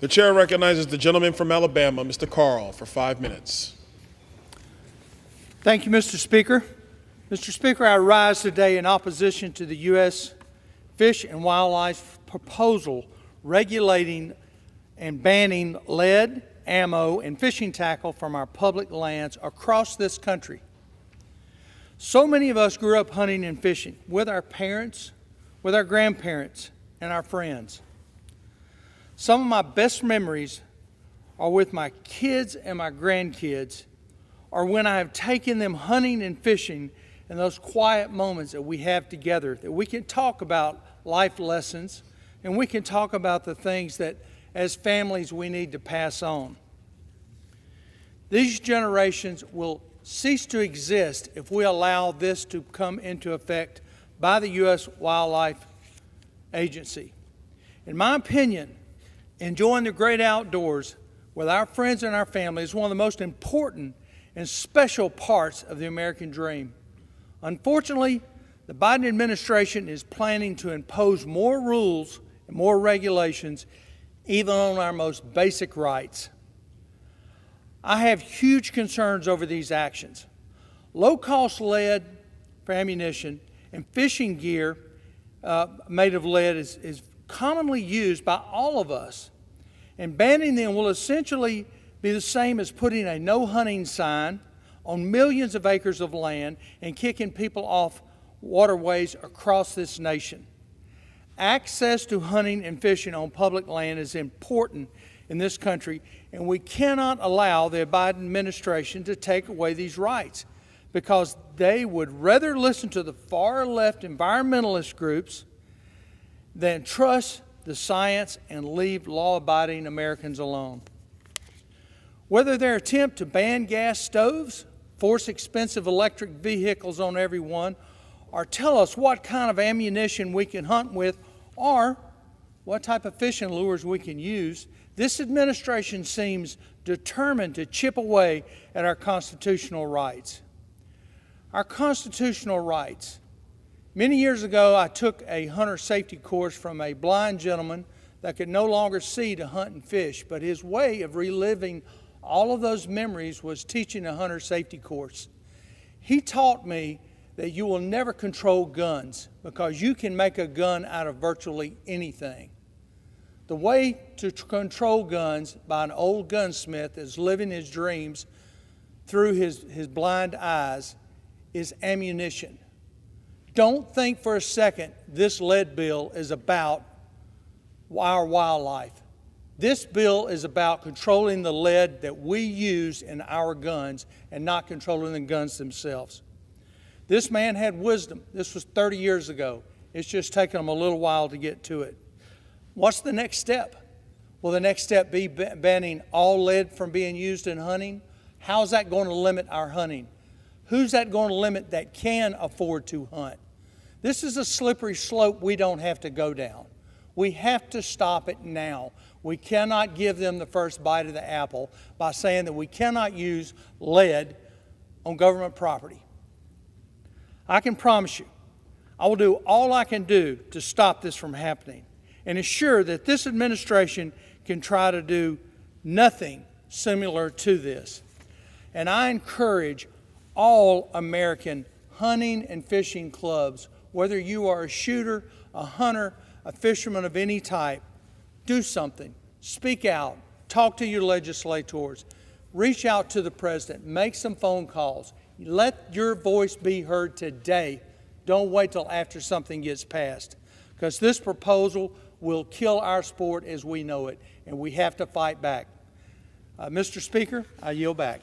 The chair recognizes the gentleman from Alabama, Mr. Carl, for 5 minutes. Thank you, Mr. Speaker. Mr. Speaker, I rise today in opposition to the U.S. Fish and Wildlife proposal regulating and banning lead, ammo, and fishing tackle from our public lands across this country. So many of us grew up hunting and fishing with our parents, with our grandparents, and our friends. Some of my best memories are with my kids and my grandkids, or when I have taken them hunting and fishing in those quiet moments that we have together, that we can talk about life lessons and we can talk about the things that as families we need to pass on. These generations will cease to exist if we allow this to come into effect by the U.S. Wildlife Agency. In my opinion, enjoying the great outdoors with our friends and our family is one of the most important and special parts of the American dream. Unfortunately, the Biden administration is planning to impose more rules and more regulations, even on our most basic rights. I have huge concerns over these actions. Low-cost lead for ammunition and fishing gear made of lead is commonly used by all of us, and banning them will essentially be the same as putting a no hunting sign on millions of acres of land and kicking people off waterways across this nation. Access to hunting and fishing on public land is important in this country, and we cannot allow the Biden administration to take away these rights because they would rather listen to the far left environmentalist groups than trust the science and leave law-abiding Americans alone. Whether their attempt to ban gas stoves, force expensive electric vehicles on everyone, or tell us what kind of ammunition we can hunt with, or what type of fishing lures we can use, this administration seems determined to chip away at our constitutional rights. Our constitutional rights. Many years ago, I took a hunter safety course from a blind gentleman that could no longer see to hunt and fish, but his way of reliving all of those memories was teaching a hunter safety course. He taught me that you will never control guns because you can make a gun out of virtually anything. The way to control guns by an old gunsmith is living his dreams through his blind eyes is ammunition. Don't think for a second this lead bill is about our wildlife. This bill is about controlling the lead that we use in our guns and not controlling the guns themselves. This man had wisdom. This was 30 years ago. It's just taken him a little while to get to it. What's the next step? Will the next step be banning all lead from being used in hunting? How is that going to limit our hunting? Who's that going to limit that can afford to hunt? This is a slippery slope we don't have to go down. We have to stop it now. We cannot give them the first bite of the apple by saying that we cannot use lead on government property. I can promise you, I will do all I can do to stop this from happening and ensure that this administration can try to do nothing similar to this. And I encourage all American hunting and fishing clubs, whether you are a shooter, a hunter, a fisherman of any type, do something. Speak out. Talk to your legislators. Reach out to the president. Make some phone calls. Let your voice be heard today. Don't wait till after something gets passed, because this proposal will kill our sport as we know it, and we have to fight back. Mr. Speaker, I yield back.